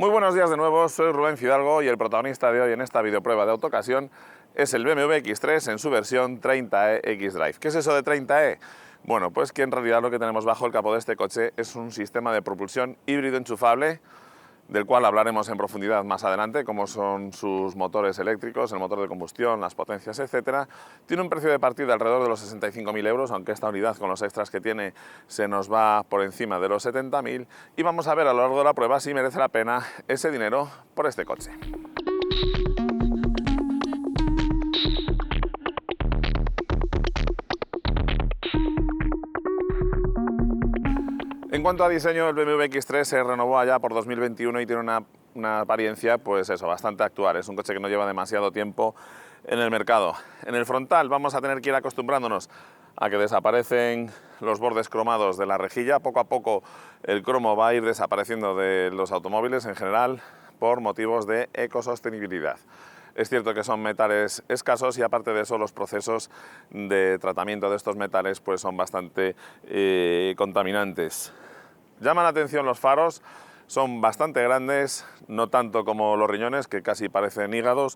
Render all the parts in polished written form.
Muy buenos días de nuevo, soy Rubén Fidalgo y el protagonista de hoy en esta videoprueba de autoocasión es el BMW X3 en su versión 30e xDrive. ¿Qué es eso de 30e? Bueno, pues que en realidad lo que tenemos bajo el capó de este coche es un sistema de propulsión híbrido enchufable, del cual hablaremos en profundidad más adelante, como son sus motores eléctricos, el motor de combustión, las potencias, etcétera. Tiene un precio de partida alrededor de los 65.000 euros, aunque esta unidad con los extras que tiene se nos va por encima de los 70.000, y vamos a ver a lo largo de la prueba si merece la pena ese dinero por este coche. En cuanto a diseño, el BMW X3 se renovó allá por 2021 y tiene una apariencia, pues eso, bastante actual. Es un coche que no lleva demasiado tiempo en el mercado. En el frontal vamos a tener que ir acostumbrándonos a que desaparecen los bordes cromados de la rejilla. Poco a poco el cromo va a ir desapareciendo de los automóviles en general por motivos de ecosostenibilidad. Es cierto que son metales escasos y aparte de eso los procesos de tratamiento de estos metales pues son bastante contaminantes. Llaman la atención los faros, son bastante grandes, no tanto como los riñones que casi parecen hígados,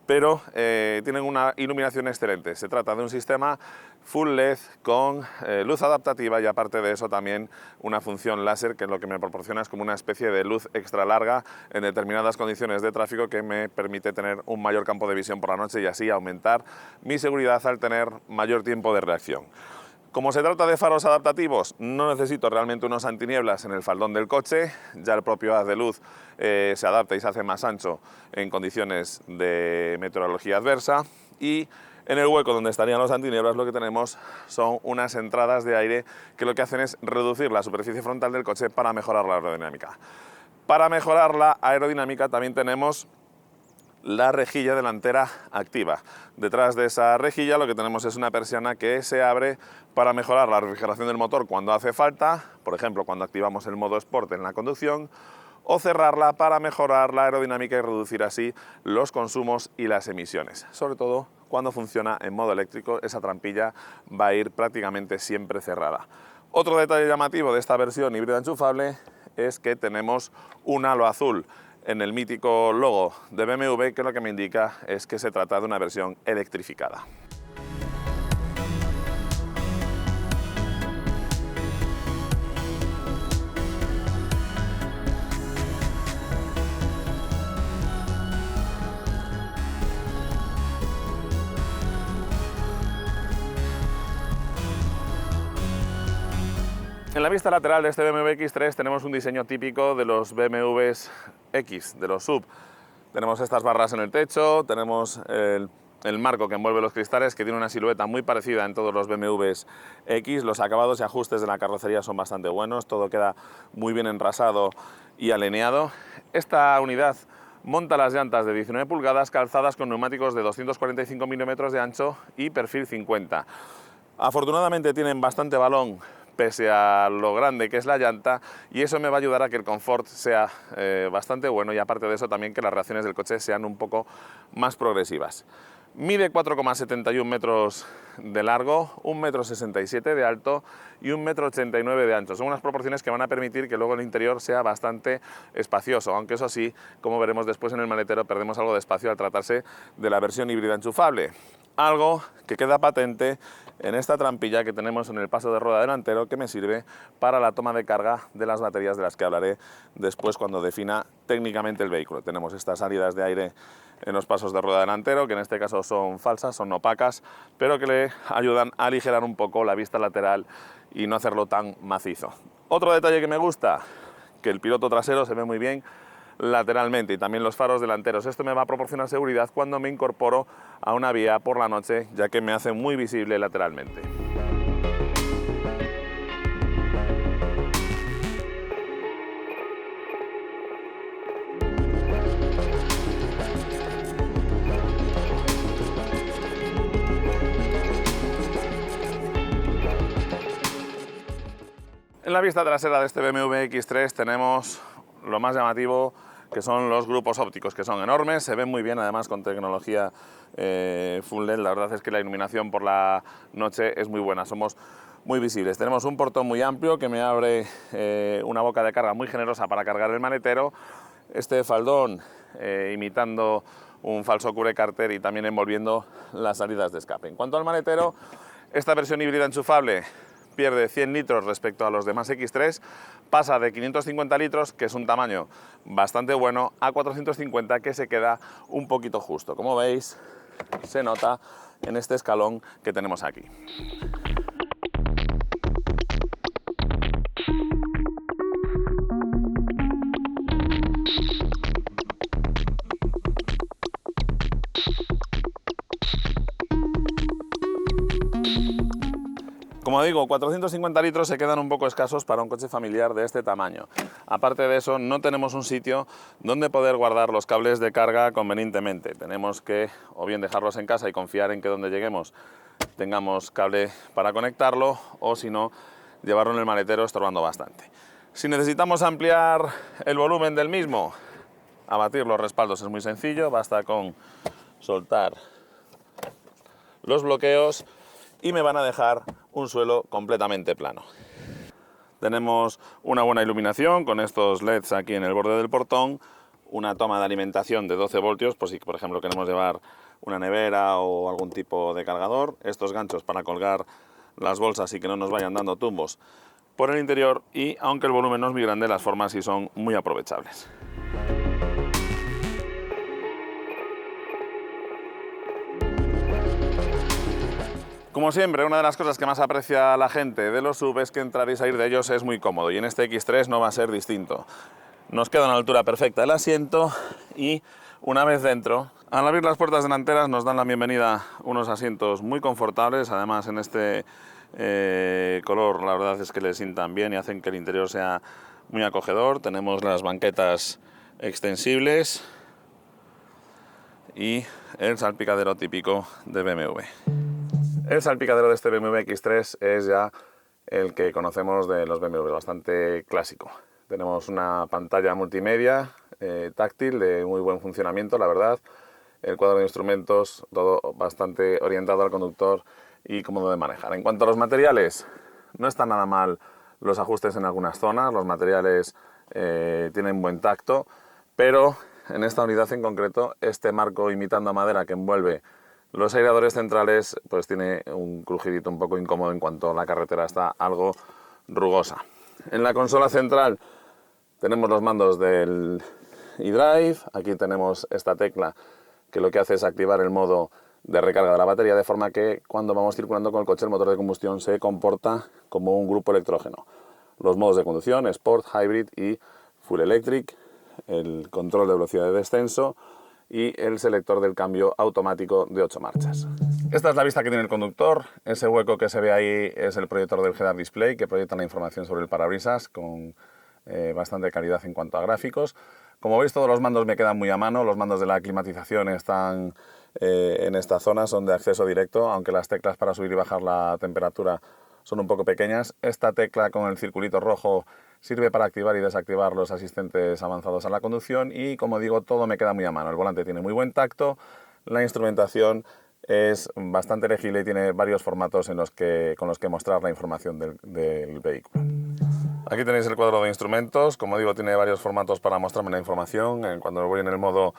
pero tienen una iluminación excelente. Se trata de un sistema full LED con luz adaptativa y aparte de eso también una función láser que lo que me proporciona es como una especie de luz extra larga en determinadas condiciones de tráfico que me permite tener un mayor campo de visión por la noche y así aumentar mi seguridad al tener mayor tiempo de reacción. Como se trata de faros adaptativos, no necesito realmente unos antinieblas en el faldón del coche, ya el propio haz de luz se adapta y se hace más ancho en condiciones de meteorología adversa, y en el hueco donde estarían los antinieblas lo que tenemos son unas entradas de aire que lo que hacen es reducir la superficie frontal del coche para mejorar la aerodinámica. Para mejorar la aerodinámica también tenemos la rejilla delantera activa. Detrás de esa rejilla lo que tenemos es una persiana que se abre para mejorar la refrigeración del motor cuando hace falta, por ejemplo cuando activamos el modo Sport en la conducción, o cerrarla para mejorar la aerodinámica y reducir así los consumos y las emisiones. Sobre todo cuando funciona en modo eléctrico, esa trampilla va a ir prácticamente siempre cerrada. Otro detalle llamativo de esta versión híbrida enchufable es que tenemos un halo azul en el mítico logo de BMW, que lo que me indica es que se trata de una versión electrificada. En la vista lateral de este BMW X3 tenemos un diseño típico de los BMWs X, de los SUV. Tenemos estas barras en el techo, tenemos el marco que envuelve los cristales, que tiene una silueta muy parecida en todos los BMWs X. Los acabados y ajustes de la carrocería son bastante buenos, todo queda muy bien enrasado y alineado. Esta unidad monta las llantas de 19 pulgadas calzadas con neumáticos de 245 milímetros de ancho y perfil 50. Afortunadamente tienen bastante balón pese a lo grande que es la llanta, y eso me va a ayudar a que el confort sea bastante bueno, y aparte de eso también que las reacciones del coche sean un poco más progresivas. Mide 4,71 metros de largo, 1,67 m de alto y 1,89 m de ancho. Son unas proporciones que van a permitir que luego el interior sea bastante espacioso, aunque eso sí, como veremos después en el maletero, perdemos algo de espacio al tratarse de la versión híbrida enchufable. Algo que queda patente en esta trampilla que tenemos en el paso de rueda delantero, que me sirve para la toma de carga de las baterías, de las que hablaré después cuando defina técnicamente el vehículo. Tenemos estas salidas de aire en los pasos de rueda delantero, que en este caso son falsas, son opacas, pero que le ayudan a aligerar un poco la vista lateral y no hacerlo tan macizo. Otro detalle que me gusta, que el piloto trasero se ve muy bien lateralmente, y también los faros delanteros. Esto me va a proporcionar seguridad cuando me incorporo a una vía por la noche, ya que me hace muy visible lateralmente. En la vista trasera de este BMW X3 tenemos lo más llamativo, que son los grupos ópticos, que son enormes, se ven muy bien además con tecnología full LED. La verdad es que la iluminación por la noche es muy buena, somos muy visibles. Tenemos un portón muy amplio que me abre una boca de carga muy generosa para cargar el maletero, este faldón imitando un falso cubrecárter y también envolviendo las salidas de escape. En cuanto al maletero, esta versión híbrida enchufable pierde 100 litros respecto a los demás X3, pasa de 550 litros, que es un tamaño bastante bueno, a 450, que se queda un poquito justo. Como veis, se nota en este escalón que tenemos aquí. Como digo, 450 litros se quedan un poco escasos para un coche familiar de este tamaño. Aparte de eso, no tenemos un sitio donde poder guardar los cables de carga convenientemente. Tenemos que o bien dejarlos en casa y confiar en que donde lleguemos tengamos cable para conectarlo, o si no, llevarlo en el maletero estorbando bastante. Si necesitamos ampliar el volumen del mismo, abatir los respaldos es muy sencillo, basta con soltar los bloqueos y me van a dejar un suelo completamente plano. Tenemos una buena iluminación con estos LEDs aquí en el borde del portón, una toma de alimentación de 12 voltios, por si por ejemplo queremos llevar una nevera o algún tipo de cargador, estos ganchos para colgar las bolsas y que no nos vayan dando tumbos por el interior, y aunque el volumen no es muy grande, las formas sí son muy aprovechables. Como siempre, una de las cosas que más aprecia la gente de los SUV es que entrar y salir de ellos es muy cómodo, y en este X3 no va a ser distinto. Nos queda una altura perfecta el asiento y una vez dentro, al abrir las puertas delanteras nos dan la bienvenida unos asientos muy confortables, además en este color la verdad es que le sientan bien y hacen que el interior sea muy acogedor. Tenemos las banquetas extensibles y el salpicadero típico de BMW. El salpicadero de este BMW X3 es ya el que conocemos de los BMW, bastante clásico. Tenemos una pantalla multimedia táctil de muy buen funcionamiento, la verdad. El cuadro de instrumentos, todo bastante orientado al conductor y cómodo de manejar. En cuanto a los materiales, no están nada mal los ajustes en algunas zonas. Los materiales tienen buen tacto, pero en esta unidad en concreto, este marco imitando a madera que envuelve los aireadores centrales, pues tiene un crujidito un poco incómodo en cuanto la carretera está algo rugosa. En la consola central tenemos los mandos del eDrive. Aquí tenemos esta tecla que lo que hace es activar el modo de recarga de la batería, de forma que cuando vamos circulando con el coche el motor de combustión se comporta como un grupo electrógeno. Los modos de conducción, Sport, Hybrid y Full Electric, el control de velocidad de descenso y el selector del cambio automático de 8 marchas. Esta es la vista que tiene el conductor. Ese hueco que se ve ahí es el proyector del Head-Up Display, que proyecta la información sobre el parabrisas con bastante calidad en cuanto a gráficos. Como veis, todos los mandos me quedan muy a mano. Los mandos de la climatización están en esta zona, son de acceso directo, aunque las teclas para subir y bajar la temperatura son un poco pequeñas. Esta tecla con el circulito rojo sirve para activar y desactivar los asistentes avanzados a la conducción y, como digo, todo me queda muy a mano. El volante tiene muy buen tacto, la instrumentación es bastante legible y tiene varios formatos con los que mostrar la información del vehículo. Aquí tenéis el cuadro de instrumentos. Como digo, tiene varios formatos para mostrarme la información. Cuando voy en el modo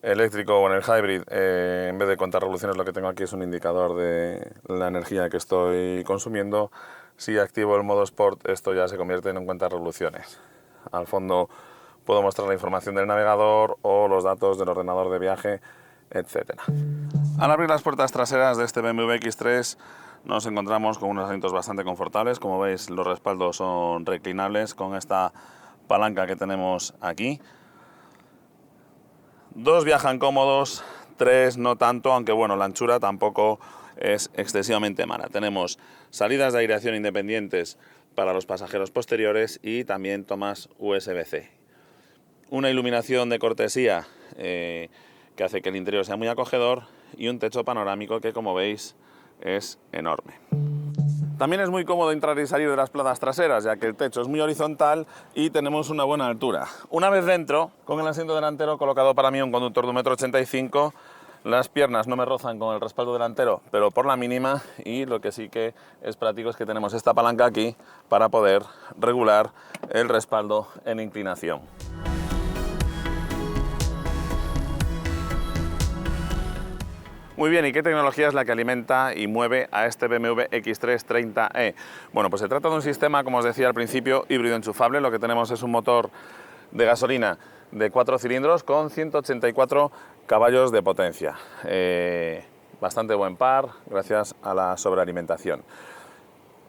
eléctrico o en el hybrid, en vez de contar revoluciones, lo que tengo aquí es un indicador de la energía que estoy consumiendo. Si activo el modo Sport, esto ya se convierte en un cuenta revoluciones. Al fondo puedo mostrar la información del navegador o los datos del ordenador de viaje, etc. Al abrir las puertas traseras de este BMW X3 nos encontramos con unos asientos bastante confortables. Como veis, los respaldos son reclinables con esta palanca que tenemos aquí. 2 viajan cómodos, 3 no tanto, aunque bueno, la anchura tampoco es excesivamente mala. Tenemos salidas de aireación independientes para los pasajeros posteriores y también tomas USB-C. Una iluminación de cortesía que hace que el interior sea muy acogedor y un techo panorámico que, como veis, es enorme. También es muy cómodo entrar y salir de las plazas traseras, ya que el techo es muy horizontal y tenemos una buena altura. Una vez dentro, con el asiento delantero colocado para mí un conductor de 1,85 m, las piernas no me rozan con el respaldo delantero, pero por la mínima, y lo que sí que es práctico es que tenemos esta palanca aquí para poder regular el respaldo en inclinación. Muy bien, ¿y qué tecnología es la que alimenta y mueve a este BMW X3 30e? Bueno, pues se trata de un sistema, como os decía al principio, híbrido enchufable. Lo que tenemos es un motor de gasolina de 4 cilindros con 184 caballos de potencia. Bastante buen par, gracias a la sobrealimentación.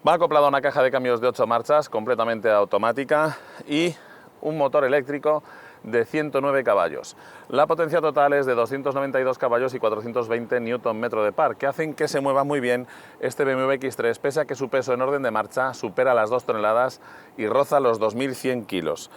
Va acoplado a una caja de cambios de 8 marchas, completamente automática, y un motor eléctrico de 109 caballos. La potencia total es de 292 caballos y 420 Nm de par, que hacen que se mueva muy bien este BMW X3, pese a que su peso en orden de marcha supera las 2 toneladas y roza los 2.100 kilos.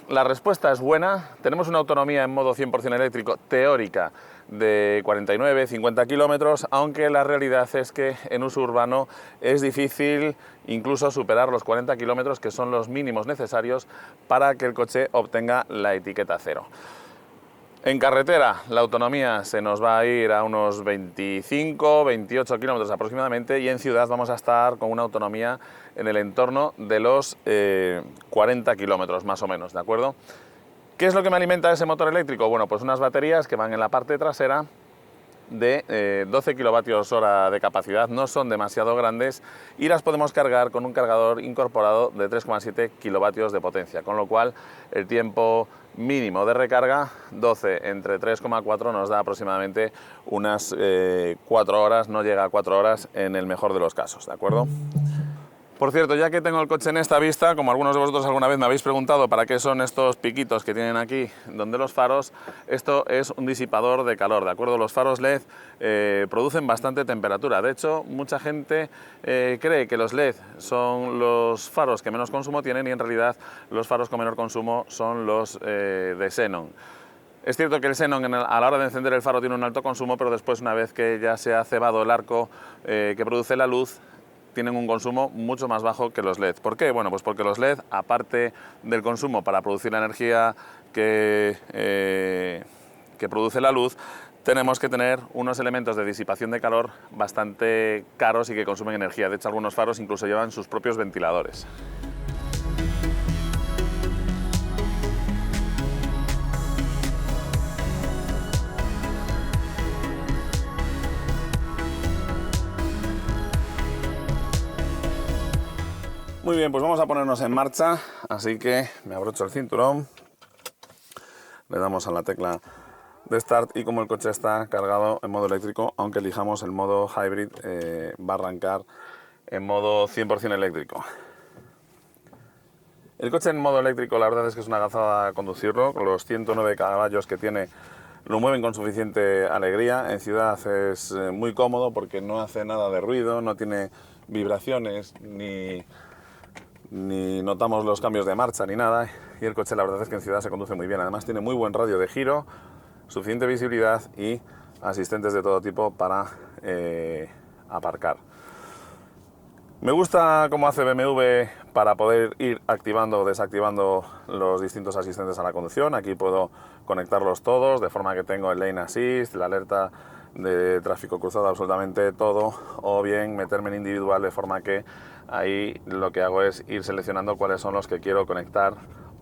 La respuesta es buena. Tenemos una autonomía en modo 100% eléctrico teórica de 49-50 kilómetros, aunque la realidad es que en uso urbano es difícil incluso superar los 40 kilómetros, que son los mínimos necesarios para que el coche obtenga la etiqueta cero. En carretera la autonomía se nos va a ir a unos 25-28 kilómetros aproximadamente, y en ciudad vamos a estar con una autonomía en el entorno de los 40 kilómetros más o menos, ¿de acuerdo? ¿Qué es lo que me alimenta ese motor eléctrico? Bueno, pues unas baterías que van en la parte trasera de 12 kilovatios hora de capacidad, no son demasiado grandes, y las podemos cargar con un cargador incorporado de 3,7 kilovatios de potencia, con lo cual el tiempo mínimo de recarga, 12 entre 3,4, nos da aproximadamente unas 4 horas, no llega a 4 horas en el mejor de los casos, ¿de acuerdo? Por cierto, ya que tengo el coche en esta vista, como algunos de vosotros alguna vez me habéis preguntado para qué son estos piquitos que tienen aquí donde los faros, esto es un disipador de calor, ¿de acuerdo? Los faros LED producen bastante temperatura. De hecho, mucha gente cree que los LED son los faros que menos consumo tienen, y en realidad los faros con menor consumo son los de xenón. Es cierto que el xenón a la hora de encender el faro tiene un alto consumo, pero después, una vez que ya se ha cebado el arco que produce la luz, tienen un consumo mucho más bajo que los LED. ¿Por qué? Bueno, pues porque los LED, aparte del consumo para producir la energía que produce la luz, tenemos que tener unos elementos de disipación de calor bastante caros y que consumen energía. De hecho, algunos faros incluso llevan sus propios ventiladores. Muy bien, pues vamos a ponernos en marcha, así que me abrocho el cinturón, le damos a la tecla de Start, y como el coche está cargado en modo eléctrico, aunque elijamos el modo Hybrid, va a arrancar en modo 100% eléctrico. El coche en modo eléctrico, la verdad es que es una gozada conducirlo, con los 109 caballos que tiene lo mueven con suficiente alegría. En ciudad es muy cómodo porque no hace nada de ruido, no tiene vibraciones, ni notamos los cambios de marcha ni nada, y el coche la verdad es que en ciudad se conduce muy bien. Además tiene muy buen radio de giro, suficiente visibilidad y asistentes de todo tipo para aparcar. Me gusta cómo hace BMW para poder ir activando o desactivando los distintos asistentes a la conducción. Aquí puedo conectarlos todos, de forma que tengo el Lane Assist, la alerta de tráfico cruzado, absolutamente todo, o bien meterme en individual, de forma que ahí lo que hago es ir seleccionando cuáles son los que quiero conectar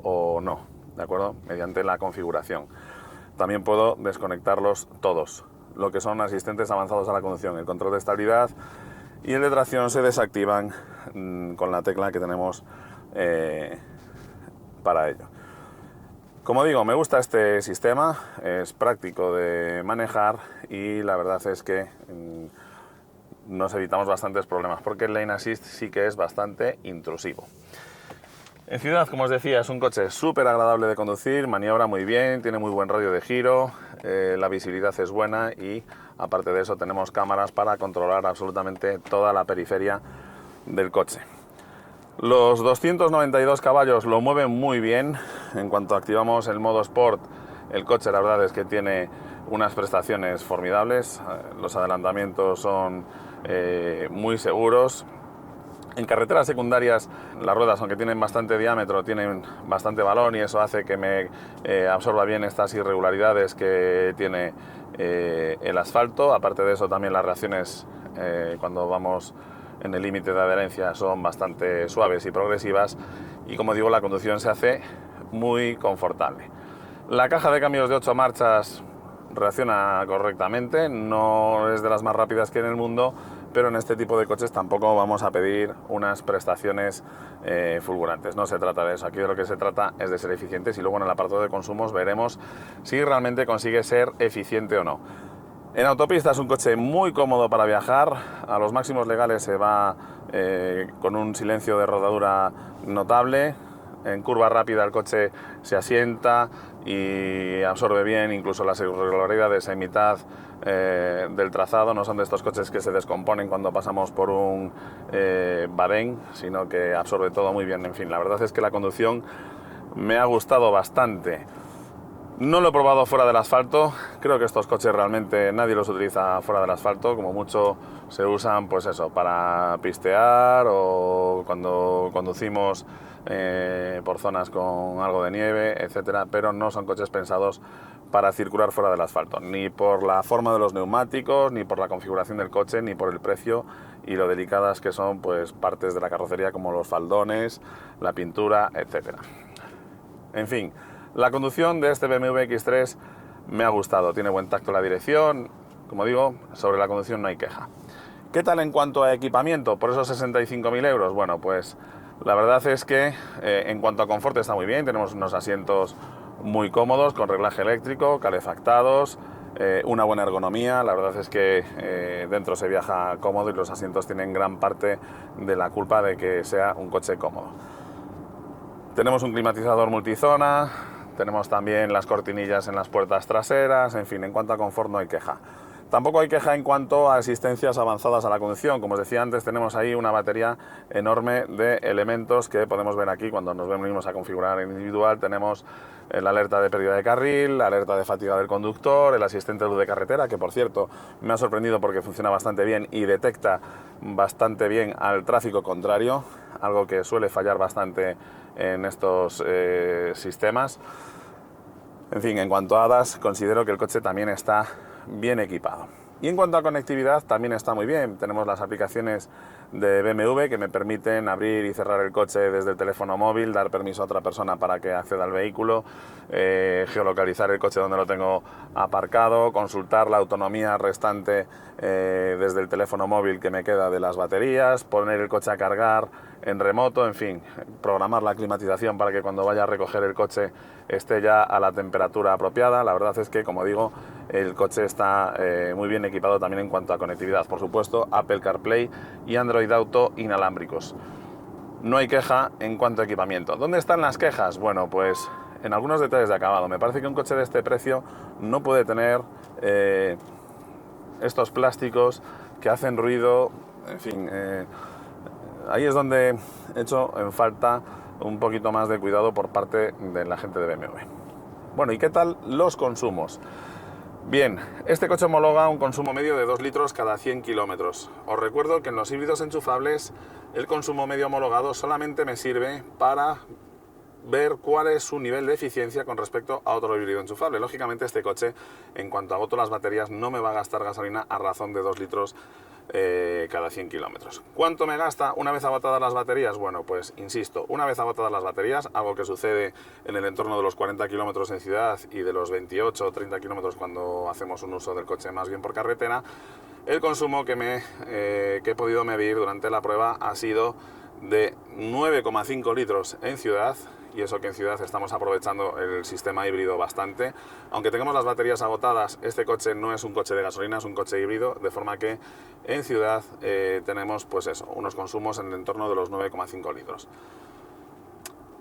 o no, ¿de acuerdo? Mediante la configuración. También puedo desconectarlos todos, lo que son asistentes avanzados a la conducción. El control de estabilidad y el de tracción se desactivan con la tecla que tenemos para ello. Como digo, me gusta este sistema, es práctico de manejar, y la verdad es que nos evitamos bastantes problemas, porque el Lane Assist sí que es bastante intrusivo. En ciudad, como os decía, es un coche súper agradable de conducir, maniobra muy bien, tiene muy buen radio de giro, la visibilidad es buena, y aparte de eso tenemos cámaras para controlar absolutamente toda la periferia del coche. Los 292 caballos lo mueven muy bien. En cuanto activamos el modo Sport, el coche la verdad es que tiene unas prestaciones formidables, los adelantamientos son muy seguros. En carreteras secundarias las ruedas, aunque tienen bastante diámetro, tienen bastante balón, y eso hace que me absorba bien estas irregularidades que tiene el asfalto. Aparte de eso, también las reacciones cuando vamos en el límite de adherencia son bastante suaves y progresivas, y como digo, la conducción se hace muy confortable. La caja de cambios de 8 marchas reacciona correctamente, no es de las más rápidas que en el mundo, pero en este tipo de coches tampoco vamos a pedir unas prestaciones fulgurantes. No se trata de eso, aquí de lo que se trata es de ser eficientes y luego en el apartado de consumos veremos si realmente consigue ser eficiente o no. En autopista es un coche muy cómodo para viajar, a los máximos legales se va con un silencio de rodadura notable. En curva rápida el coche se asienta y absorbe bien, incluso las irregularidades en mitad del trazado. No son de estos coches que se descomponen cuando pasamos por un badén, sino que absorbe todo muy bien. En fin, la verdad es que la conducción me ha gustado bastante. No lo he probado fuera del asfalto, creo que estos coches realmente nadie los utiliza fuera del asfalto, como mucho se usan pues eso, para pistear o cuando conducimos por zonas con algo de nieve, etcétera, pero no son coches pensados para circular fuera del asfalto, ni por la forma de los neumáticos, ni por la configuración del coche, ni por el precio y lo delicadas que son pues partes de la carrocería como los faldones, la pintura, etcétera. En fin, la conducción de este BMW X3 me ha gustado, tiene buen tacto la dirección, como digo, sobre la conducción no hay queja. ¿Qué tal en cuanto a equipamiento? Por esos 65.000 euros, bueno, pues la verdad es que en cuanto a confort está muy bien, tenemos unos asientos muy cómodos, con reglaje eléctrico, calefactados, una buena ergonomía, la verdad es que dentro se viaja cómodo y los asientos tienen gran parte de la culpa de que sea un coche cómodo. Tenemos un climatizador multizona, tenemos también las cortinillas en las puertas traseras, en fin, en cuanto a confort no hay queja. Tampoco hay queja en cuanto a asistencias avanzadas a la conducción. Como os decía antes, tenemos ahí una batería enorme de elementos que podemos ver aquí cuando nos venimos a configurar en individual. Tenemos la alerta de pérdida de carril, la alerta de fatiga del conductor, el asistente de luz de carretera, que por cierto me ha sorprendido porque funciona bastante bien y detecta bastante bien al tráfico contrario, algo que suele fallar bastante en estos sistemas. En fin, en cuanto a HADAS, considero que el coche también está bien equipado. Y en cuanto a conectividad, también está muy bien. Tenemos las aplicaciones de BMW que me permiten abrir y cerrar el coche desde el teléfono móvil, dar permiso a otra persona para que acceda al vehículo, geolocalizar el coche donde lo tengo aparcado, consultar la autonomía restante desde el teléfono móvil que me queda de las baterías, poner el coche a cargar en remoto, en fin, programar la climatización para que cuando vaya a recoger el coche esté ya a la temperatura apropiada. La verdad es que, como digo, el coche está muy bien equipado también en cuanto a conectividad. Por supuesto, Apple CarPlay y Android Auto inalámbricos. No hay queja en cuanto a equipamiento. ¿Dónde están las quejas? Bueno, pues en algunos detalles de acabado. Me parece que un coche de este precio no puede tener estos plásticos que hacen ruido, en fin... ahí es donde he hecho en falta un poquito más de cuidado por parte de la gente de BMW. Bueno, ¿y qué tal los consumos? Bien, este coche homologa un consumo medio de 2 litros cada 100 kilómetros. Os recuerdo que en los híbridos enchufables el consumo medio homologado solamente me sirve para ver cuál es su nivel de eficiencia con respecto a otro híbrido enchufable. Lógicamente este coche, en cuanto agoto las baterías, no me va a gastar gasolina a razón de 2 litros cada 100 kilómetros. ¿Cuánto me gasta una vez agotadas las baterías? Bueno, pues insisto, una vez agotadas las baterías, algo que sucede en el entorno de los 40 kilómetros en ciudad y de los 28 o 30 kilómetros cuando hacemos un uso del coche más bien por carretera, el consumo que he podido medir durante la prueba ha sido de 9,5 litros en ciudad, y eso que en ciudad estamos aprovechando el sistema híbrido bastante. Aunque tengamos las baterías agotadas, este coche no es un coche de gasolina, es un coche híbrido, de forma que en ciudad tenemos pues eso, unos consumos en el entorno de los 9,5 litros.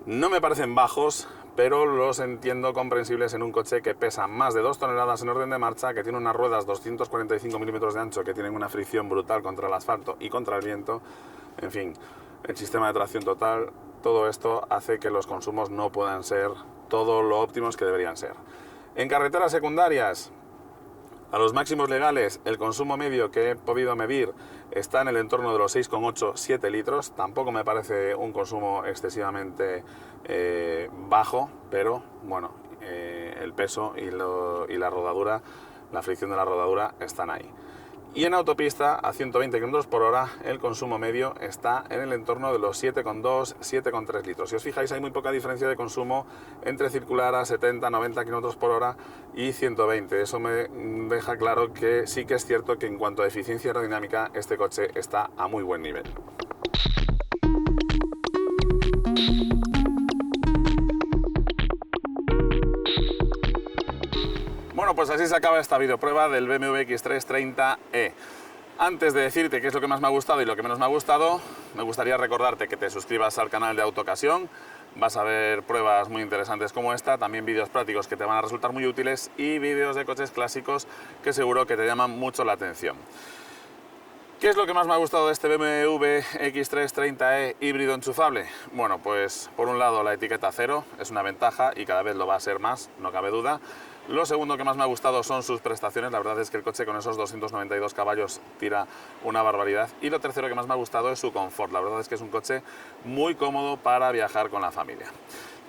No me parecen bajos, pero los entiendo comprensibles en un coche que pesa más de 2 toneladas en orden de marcha, que tiene unas ruedas 245 milímetros de ancho, que tienen una fricción brutal contra el asfalto y contra el viento. En fin, el sistema de tracción total, todo esto hace que los consumos no puedan ser todo lo óptimos que deberían ser. En carreteras secundarias, a los máximos legales, el consumo medio que he podido medir está en el entorno de los 6,8-7 litros. Tampoco me parece un consumo excesivamente bajo, pero bueno, el peso y la rodadura, la fricción de la rodadura están ahí. Y en autopista a 120 km por hora el consumo medio está en el entorno de los 7,2, 7,3 litros. Si os fijáis, hay muy poca diferencia de consumo entre circular a 70, 90 km por hora y 120. Eso me deja claro que sí que es cierto que en cuanto a eficiencia aerodinámica este coche está a muy buen nivel. Bueno, pues así se acaba esta videoprueba del BMW X3 30e. Antes de decirte qué es lo que más me ha gustado y lo que menos me ha gustado, me gustaría recordarte que te suscribas al canal de Autocasión. Vas a ver pruebas muy interesantes como esta, también vídeos prácticos que te van a resultar muy útiles y vídeos de coches clásicos que seguro que te llaman mucho la atención. ¿Qué es lo que más me ha gustado de este BMW X3 30e híbrido enchufable? Bueno, pues por un lado la etiqueta cero es una ventaja y cada vez lo va a ser más, no cabe duda. Lo segundo que más me ha gustado son sus prestaciones, la verdad es que el coche con esos 292 caballos tira una barbaridad. Y lo tercero que más me ha gustado es su confort, la verdad es que es un coche muy cómodo para viajar con la familia.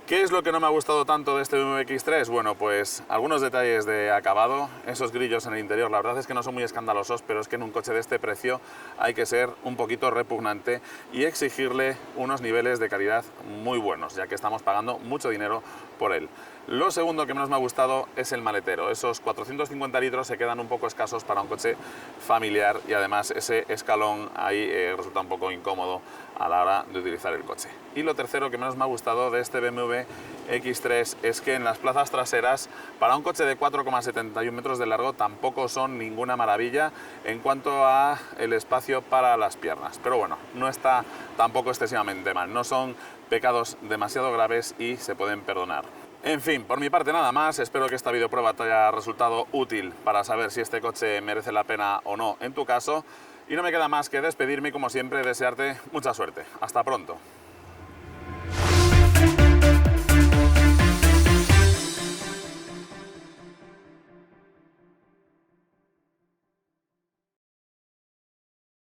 ¿Qué es lo que no me ha gustado tanto de este BMW X3? Bueno, pues algunos detalles de acabado, esos grillos en el interior, la verdad es que no son muy escandalosos, pero es que en un coche de este precio hay que ser un poquito repugnante y exigirle unos niveles de calidad muy buenos, ya que estamos pagando mucho dinero por él. Lo segundo que menos me ha gustado es el maletero. Esos 450 litros se quedan un poco escasos para un coche familiar y además ese escalón ahí resulta un poco incómodo a la hora de utilizar el coche. Y lo tercero que menos me ha gustado de este BMW X3 es que en las plazas traseras, para un coche de 4,71 metros de largo, tampoco son ninguna maravilla en cuanto a el espacio para las piernas. Pero bueno, no está tampoco excesivamente mal, no son pecados demasiado graves y se pueden perdonar. En fin, por mi parte nada más, espero que esta videoprueba te haya resultado útil para saber si este coche merece la pena o no en tu caso. Y no me queda más que despedirme y como siempre desearte mucha suerte. Hasta pronto.